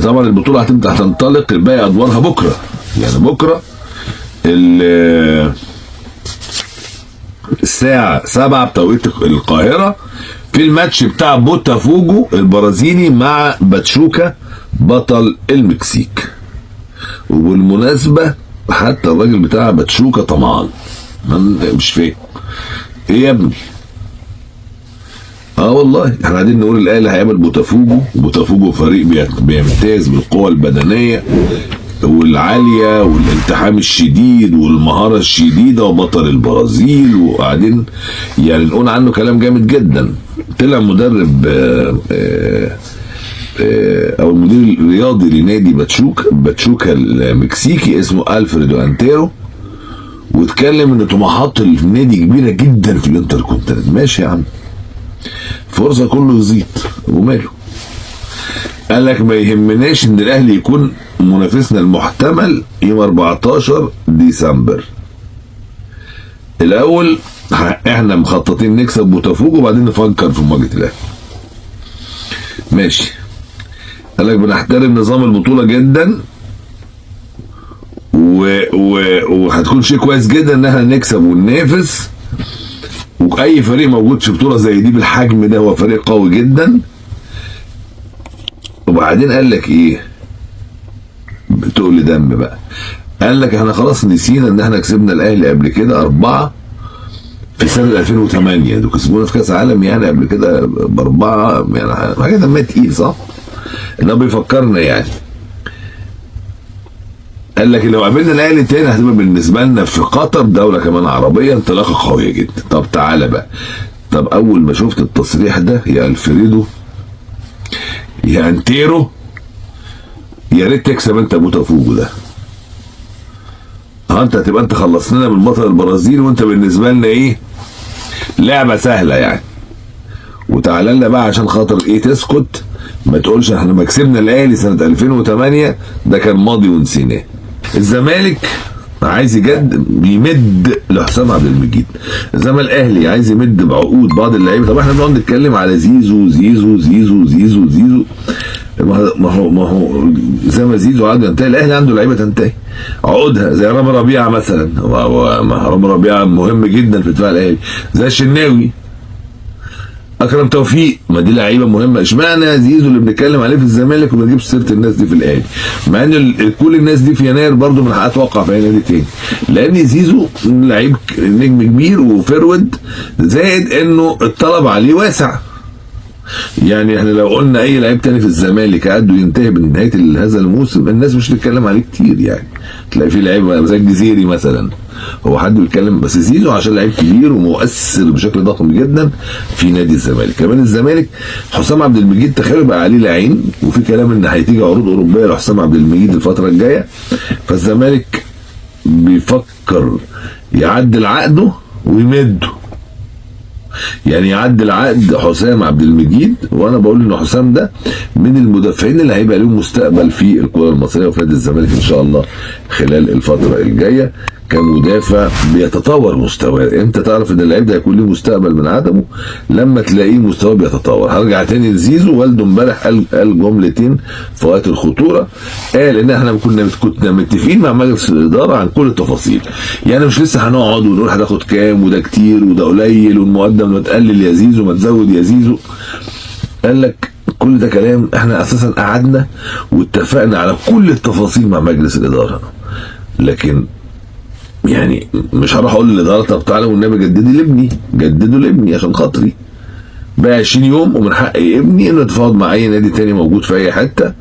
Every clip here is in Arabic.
طبعا البطوله هتنطلق باقي ادوارها بكره، يعني بكره الساعه 7 بتوقيت القاهره في الماتش بتاع بوتافوجو البرازيلي مع باتشوكا بطل المكسيك. وبالمناسبه حتى الراجل بتاع باتشوكا طمعان، مش فاهم ايه يا ابني. والله احنا قاعدين نقول الاهلي هيقابل بوتافوجو، وبوتافوجو فريق بيمتاز بالقوه البدنيه والعاليه والالتحام الشديد والمهاره الشديده وبطل البرازيل، وقاعدين يعني نقول عنه كلام جامد جدا. طلع مدرب او المدير الرياضي لنادي باتشوكا المكسيكي اسمه الفريدو انتيرو، واتكلم ان طموحات النادي كبيره جدا في الانتركونتيننت. ماشي يا عم، فرصه كله يزيد وماله. قال لك ما يهمناش ان الاهلي يكون منافسنا المحتمل يوم 14 ديسمبر. الاول احنا مخططين نكسب بوتافوجو وبعدين نفكر في مواجهه الاهلي. ماشي. قال لك بنحترم نظام البطوله جدا وهتكون شيء كويس جدا ان احنا نكسب وننافس، واي فريق موجود في بطوله زي دي بالحجم ده هو فريق قوي جدا. وبعدين قال لك ايه بتقول دم بقى، قال لك احنا خلاص نسينا ان احنا كسبنا الاهلي قبل كده 4 في سنه 2008، دول كسبونا في كاس عالم يعني قبل كده ب4، يعني حاجه دمها تقيل صح؟ انه بيفكرنا يعني. قال لك لو قابلنا الاهلي تاني هتبقى بالنسبه لنا في قطر دوله كمان عربيه انطلاقه قويه جدا. طب تعالى بقى، طب اول ما شفت التصريح ده يا الفريدو يا انتيرو، يا ريت تكسب انت بوتافوجو ده. انت هتبقى انت خلصت لنا من بطل البرازيل، وانت بالنسبه لنا ايه لعبه سهله يعني. وتعالى لنا بقى عشان خاطر ايه تسكت، ما تقولش احنا ما كسبنا الاهلي سنه 2008 ده كان ماضي ونسيناه. الزمالك عايز بيمد لحسام عبد المجيد، زي ما الاهلي عايز يمد بعقود بعض اللعيبه. طب احنا بنقعد نتكلم على زيزو زيزو زيزو زيزو زيزو، ما هو زي ما زيزو عنده ينتهي، الاهلي عنده لعيبه تنتهي عقودها، زي رامي ربيعه مثلا. رامي ربيعه مهم جدا في دفاع الاهلي، زي الشناوي، اكرم توفيق، ما دي لعيبه مهمه. اشمعنى زيزو اللي بنتكلم عليه في الزمالك وما نجيبش سيره الناس دي في الاهلي، مع ان كل الناس دي في يناير برضه من حقها توقع في اي نادي تاني، لان زيزو لعيب نجم كبير وفرود، زائد انه الطلب عليه واسع. يعني احنا لو قلنا اي لعيب تاني في الزمالك قعد ينتهي بنهايه هذا الموسم الناس مش بتتكلم عليه كتير، يعني تلاقي في لعيبه زي الجزيري مثلا هو حد بيتكلم، بس زيزو عشان لعيب كبير ومؤثر بشكل ضخم جدا في نادي الزمالك. كمان الزمالك حسام عبد المجيد تخيلوا بقى عليه العين، وفي كلام ان هتيجي عروض اوروبيه لحسام عبد المجيد الفتره الجايه، فالزمالك بيفكر يعدل عقده ويمده، يعني يعدل عقد حسام عبد المجيد. وانا بقول ان حسام ده من المدافعين اللي هيبقى لهم مستقبل في الكره المصريه وفي نادي الزمالك ان شاء الله خلال الفتره الجايه كمدافع بيتطور مستواه. امتى تعرف ان اللعيب ده هيكون له مستقبل من عدمه؟ لما تلاقيه مستواه بيتطور. هرجع تاني لزيزو، والده امبارح قال جملتين في غايه الخطوره، قال ان احنا كنا متفقين مع مجلس الاداره عن كل التفاصيل، يعني مش لسه هنقعد ونقول هتاخد كام وده كتير وده قليل والمقدم ما تقلل يا زيزو ما تزود يا زيزو. قال لك كل ده كلام، احنا اساسا قعدنا واتفقنا على كل التفاصيل مع مجلس الاداره، لكن يعني مش هروح اقول للاداره طب تعالى والنبي جددوا لابني عشان خاطري بقى 20 يوم، ومن حق ابني انه يتفاوض مع اي نادي تاني موجود في اي حته.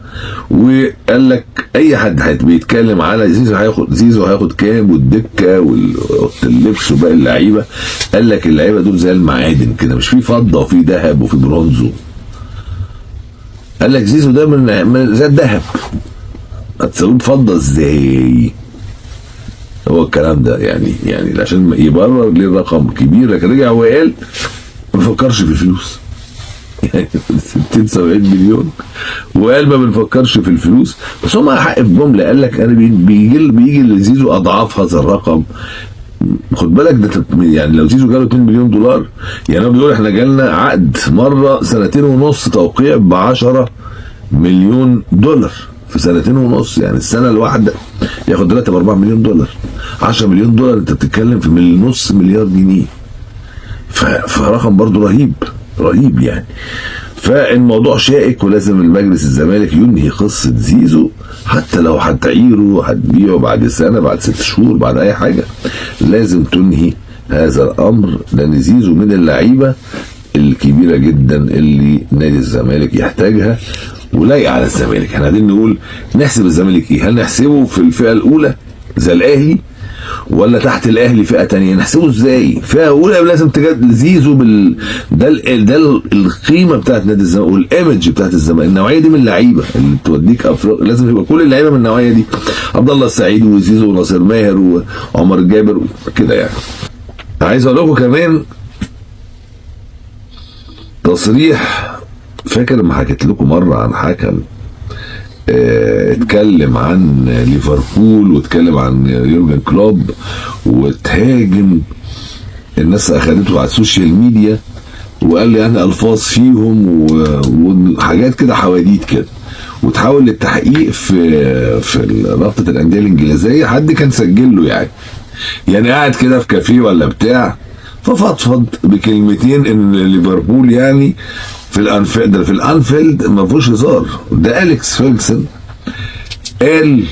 وقال لك اي حد بيتكلم على زيزو هياخد كام والدكه واللبس وباقي اللعيبه، قال لك اللعيبه دول زي المعادن كده، مش في فضه وفي ذهب وفي برونزو. قال لك زيزو ده من زي الذهب، هتسويه بفضه ازاي؟ هو الكلام ده يعني عشان يبرر ليه الرقم كبير، لكن رجع وقال ما بنفكرش في الفلوس. يعني 60-70 مليون وقال ما بنفكرش في الفلوس، بس هم حق في جمله، قال لك انا بيجي لزيزو اضعاف هذا الرقم. خد بالك ده يعني لو زيزو جاله 2 مليون دولار، يعني هو بيقول احنا جالنا عقد مره 2.5 سنين توقيع ب10 مليون دولار في سنتين ونص. يعني السنه الواحده ياخد راتب 4 مليون دولار. 10 مليون دولار انت بتتكلم في نص مليار جنيه. فرقم برضو رهيب يعني. فالموضوع شائك، ولازم المجلس الزمالك ينهي قصه زيزو، حتى لو هتعيره هتبيعه بعد سنه، بعد 6 شهور، بعد اي حاجه، لازم تنهي هذا الامر، لان زيزو من اللعيبه الكبيره جدا اللي نادي الزمالك يحتاجها ولايقه على الزمالك. احنا قاعدين نقول نحسب الزمالك ايه؟ هل نحسبه في الفئه الاولى زي الاهلي، ولا تحت الاهلي فئه تانية؟ نحسبه ازاي؟ فئه اولى لازم تجد زيزو ده القيمه بتاعت نادي الزمالك والايمج بتاعت الزمالك. النوعيه دي من اللعيبه اللي توديك افريقيا، لازم يبقى كل اللعيبه من النوعيه دي، عبد الله السعيد وزيزو وناصر ماهر وعمر جابر كده يعني. عايز اقول لكم كمان تصريح، فاكر لما حكيت لكم مره عن حكم اتكلم عن ليفربول واتكلم عن يورجن كلوب وتهاجم الناس، اخدته على السوشيال ميديا وقال لي انا الفاظ فيهم وحاجات كده، حواديت كده، وتحاول للتحقيق في رابطه الانديه الانجليزيه. حد كان سجل له يعني قاعد كده في كافيه ولا بتاع، ففضفض بكلمتين ان ليفربول يعني في الانفيلد ما فيهوش هزار. ده اليكس فيرجسون قال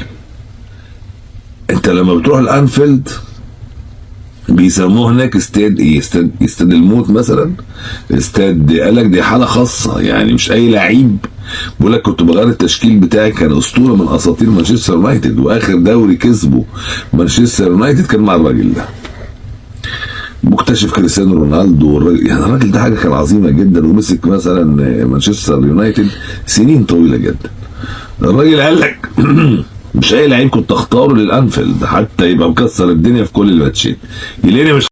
انت لما بتروح الانفيلد بيسموه هناك استاد ايه؟ استاد الموت مثلا. استاد، قال لك دي حاله خاصه، يعني مش اي لعيب. بيقول لك كنت بغير التشكيل بتاعي، كان اسطوره من اساطير مانشستر يونايتد، واخر دوري كسبه مانشستر يونايتد كان مع الراجل ده. مكتشف كريستيانو رونالدو والراجل، يعني الراجل ده حاجه كان عظيمه جدا، ومسك مثلا مانشستر يونايتد سنين طويله جدا. الراجل قال لك مش اي لعيب كنت اختاره للانفيلد حتى يبقى مكسر الدنيا في كل الماتشات، يلاقيني مش